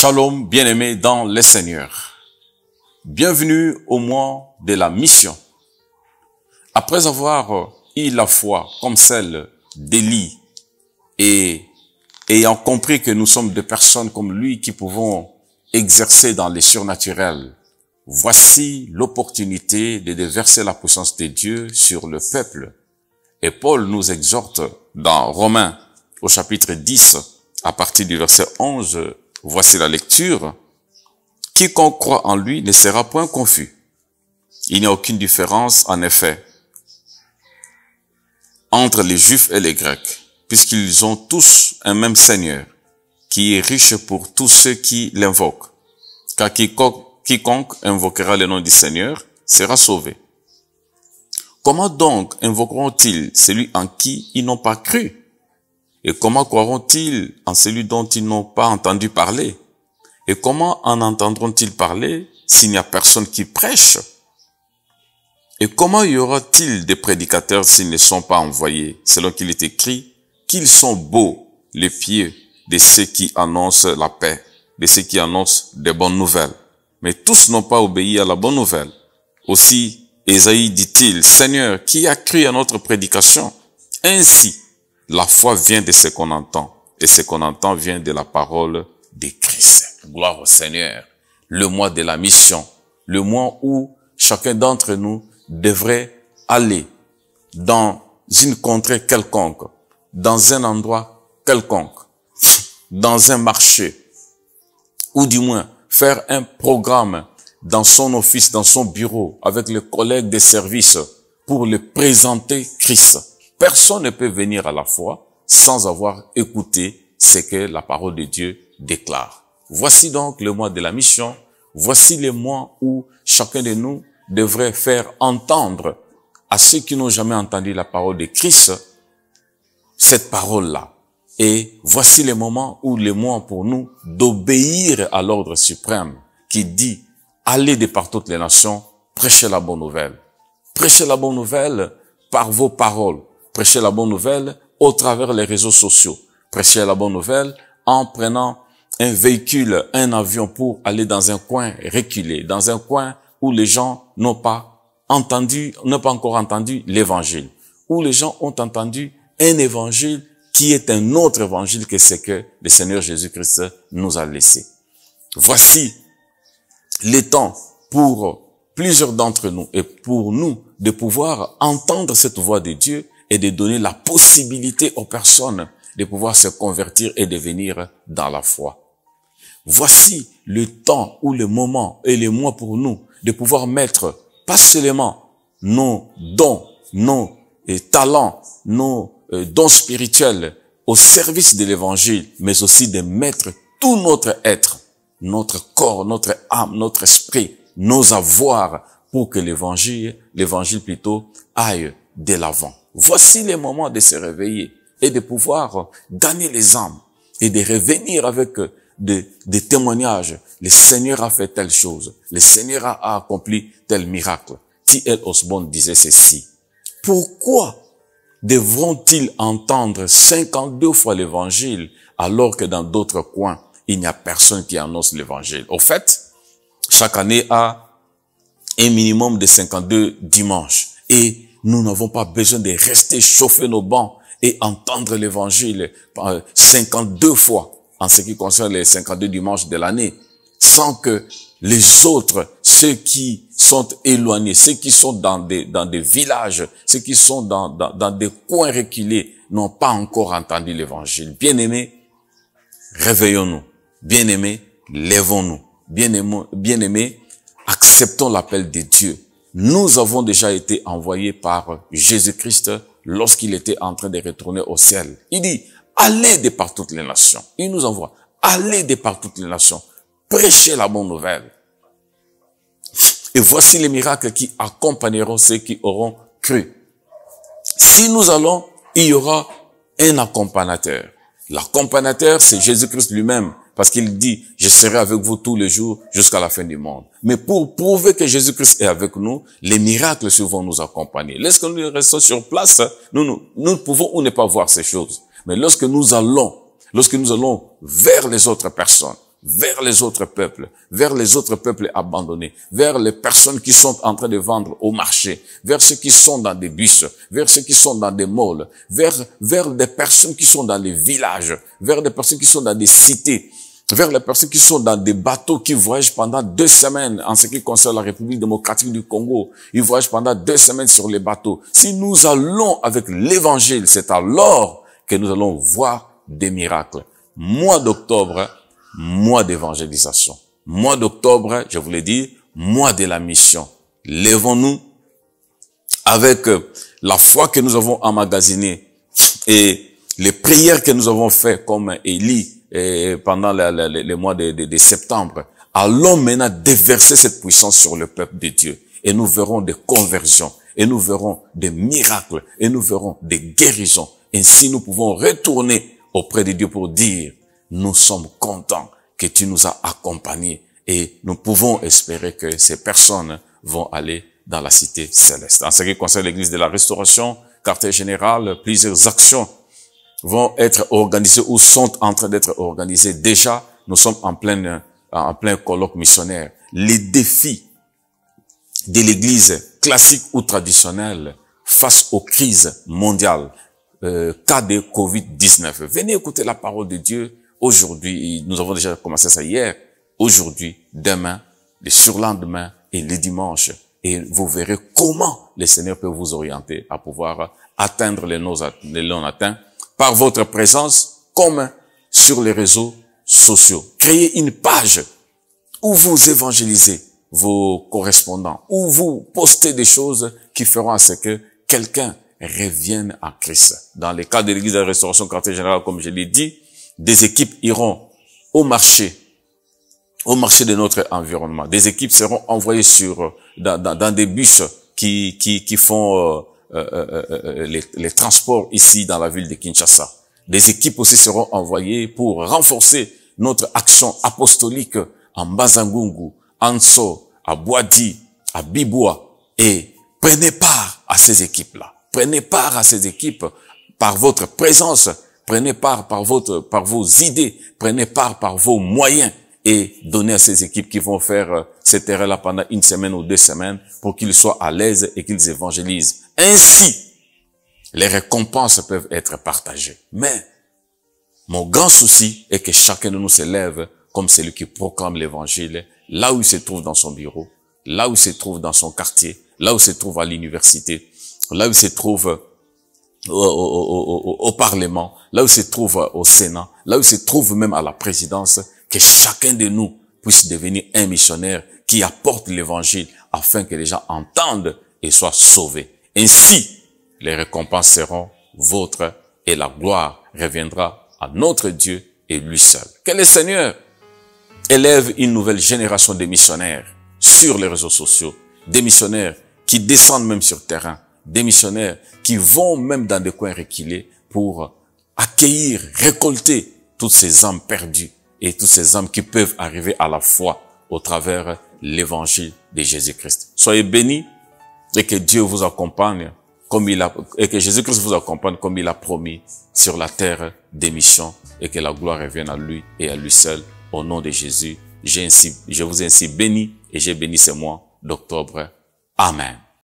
Shalom, bien-aimés dans le Seigneur. Bienvenue au mois de la mission. Après avoir eu la foi comme celle d'Élie et ayant compris que nous sommes des personnes comme lui qui pouvons exercer dans les surnaturels, voici l'opportunité de déverser la puissance de Dieu sur le peuple. Et Paul nous exhorte dans Romains au chapitre 10, à partir du verset 11, voici la lecture. Quiconque croit en lui ne sera point confus. Il n'y a aucune différence, en effet, entre les Juifs et les Grecs, puisqu'ils ont tous un même Seigneur, qui est riche pour tous ceux qui l'invoquent. Car quiconque invoquera le nom du Seigneur sera sauvé. Comment donc invoqueront-ils celui en qui ils n'ont pas cru? Et comment croiront-ils en celui dont ils n'ont pas entendu parler? Et comment en entendront-ils parler s'il n'y a personne qui prêche? Et comment y aura-t-il des prédicateurs s'ils ne sont pas envoyés, selon qu'il est écrit, qu'ils sont beaux les pieds de ceux qui annoncent la paix, de ceux qui annoncent des bonnes nouvelles. Mais tous n'ont pas obéi à la bonne nouvelle. Aussi, Ésaïe dit-il, Seigneur, qui a cru à notre prédication? Ainsi, la foi vient de ce qu'on entend, et ce qu'on entend vient de la parole de Christ. Gloire au Seigneur. Le mois de la mission, le mois où chacun d'entre nous devrait aller dans une contrée quelconque, dans un endroit quelconque, dans un marché, ou du moins faire un programme dans son office, dans son bureau, avec les collègues des services, pour le présenter Christ. Personne ne peut venir à la foi sans avoir écouté ce que la parole de Dieu déclare. Voici donc le mois de la mission. Voici le mois où chacun de nous devrait faire entendre à ceux qui n'ont jamais entendu la parole de Christ cette parole-là. Et voici le moment où le mois pour nous d'obéir à l'ordre suprême qui dit « Allez de par toutes les nations, prêchez la bonne nouvelle. » Prêchez la bonne nouvelle par vos paroles. Prêchez la bonne nouvelle au travers les réseaux sociaux. Prêchez la bonne nouvelle en prenant un véhicule, un avion pour aller dans un coin reculé, dans un coin où les gens n'ont pas encore entendu l'évangile, où les gens ont entendu un évangile qui est un autre évangile que ce que le Seigneur Jésus-Christ nous a laissé. Voici les temps pour plusieurs d'entre nous et pour nous de pouvoir entendre cette voix de Dieu et de donner la possibilité aux personnes de pouvoir se convertir et de venir dans la foi. Voici le temps ou le moment et le mois pour nous de pouvoir mettre pas seulement nos dons, nos talents, nos dons spirituels au service de l'évangile, mais aussi de mettre tout notre être, notre corps, notre âme, notre esprit, nos avoirs pour que l'évangile plutôt aille de l'avant. Voici le moment de se réveiller et de pouvoir gagner les âmes et de revenir avec des témoignages. Le Seigneur a fait telle chose. Le Seigneur a accompli tel miracle. T.L. Osborne disait ceci. Pourquoi devront-ils entendre 52 fois l'évangile alors que dans d'autres coins, il n'y a personne qui annonce l'évangile? Au fait, chaque année a un minimum de 52 dimanches et nous n'avons pas besoin de rester chauffer nos bancs et entendre l'évangile 52 fois en ce qui concerne les 52 dimanches de l'année, sans que les autres, ceux qui sont éloignés, ceux qui sont dans des villages, ceux qui sont dans des coins reculés, n'ont pas encore entendu l'évangile. Bien-aimés, réveillons-nous. Bien-aimés, lèvons-nous. Bien-aimés, acceptons l'appel de Dieu. Nous avons déjà été envoyés par Jésus-Christ lorsqu'il était en train de retourner au ciel. Il dit, allez de par toutes les nations. Il nous envoie, allez de par toutes les nations. Prêchez la bonne nouvelle. Et voici les miracles qui accompagneront ceux qui auront cru. Si nous allons, il y aura un accompagnateur. L'accompagnateur, c'est Jésus-Christ lui-même. Parce qu'il dit, je serai avec vous tous les jours jusqu'à la fin du monde. Mais pour prouver que Jésus-Christ est avec nous, les miracles vont nous accompagner. Lorsque nous restons sur place, nous pouvons ou ne pas voir ces choses. Mais lorsque nous allons vers les autres personnes, vers les autres peuples abandonnés, vers les personnes qui sont en train de vendre au marché, vers ceux qui sont dans des bus, vers ceux qui sont dans des malls, vers des personnes qui sont dans les villages, vers des personnes qui sont dans des cités, vers les personnes qui sont dans des bateaux qui voyagent pendant 2 semaines en ce qui concerne la République démocratique du Congo. Ils voyagent pendant 2 semaines sur les bateaux. Si nous allons avec l'évangile, c'est alors que nous allons voir des miracles. Mois d'octobre, mois d'évangélisation. Mois d'octobre, je vous l'ai dit, mois de la mission. Lèvons-nous avec la foi que nous avons emmagasinée et les prières que nous avons faites comme Élie pendant les mois de septembre. Allons maintenant déverser cette puissance sur le peuple de Dieu. Et nous verrons des conversions. Et nous verrons des miracles. Et nous verrons des guérisons. Ainsi, nous pouvons retourner auprès de Dieu pour dire, nous sommes contents que tu nous as accompagnés. Et nous pouvons espérer que ces personnes vont aller dans la cité céleste. En ce qui concerne l'église de la Restauration, quartier général, plusieurs actions vont être organisées ou sont en train d'être organisées. Déjà, nous sommes en plein colloque missionnaire. Les défis de l'église classique ou traditionnelle face aux crises mondiales, cas de Covid-19. Venez écouter la parole de Dieu aujourd'hui. Nous avons déjà commencé ça hier. Aujourd'hui, demain, le surlendemain et le dimanche. Et vous verrez comment le Seigneur peut vous orienter à pouvoir atteindre les non atteints par votre présence comme sur les réseaux sociaux. Créez une page où vous évangélisez vos correspondants, où vous postez des choses qui feront à ce que quelqu'un revienne à Christ. Dans le cas de l'église de la Restauration quartier général, comme je l'ai dit, des équipes iront au marché de notre environnement. Des équipes seront envoyées dans des bus qui font les transports ici dans la ville de Kinshasa. Des équipes aussi seront envoyées pour renforcer notre action apostolique en Bazangungu, en Nso, à Boadi, à Biboua. Et prenez part à ces équipes-là. Prenez part à ces équipes par votre présence. Prenez part par vos idées. Prenez part par vos moyens. Et donnez à ces équipes qui vont faire ces terrains-là pendant 1 semaine ou 2 semaines pour qu'ils soient à l'aise et qu'ils évangélisent. Ainsi, les récompenses peuvent être partagées. Mais mon grand souci est que chacun de nous se lève comme celui qui proclame l'évangile, là où il se trouve dans son bureau, là où il se trouve dans son quartier, là où il se trouve à l'université, là où il se trouve au Parlement, là où il se trouve au Sénat, là où il se trouve même à la présidence, que chacun de nous puisse devenir un missionnaire qui apporte l'évangile afin que les gens entendent et soient sauvés. Ainsi, les récompenses seront vôtres et la gloire reviendra à notre Dieu et lui seul. Que le Seigneur élève une nouvelle génération de missionnaires sur les réseaux sociaux, des missionnaires qui descendent même sur terrain, des missionnaires qui vont même dans des coins reculés pour accueillir, récolter toutes ces âmes perdues et toutes ces âmes qui peuvent arriver à la foi au travers l'évangile de Jésus-Christ. Soyez bénis et que Dieu vous accompagne et que Jésus-Christ vous accompagne comme il a promis sur la terre des missions et que la gloire revienne à lui et à lui seul. Au nom de Jésus, je vous ai ainsi béni et j'ai béni ce mois d'octobre. Amen.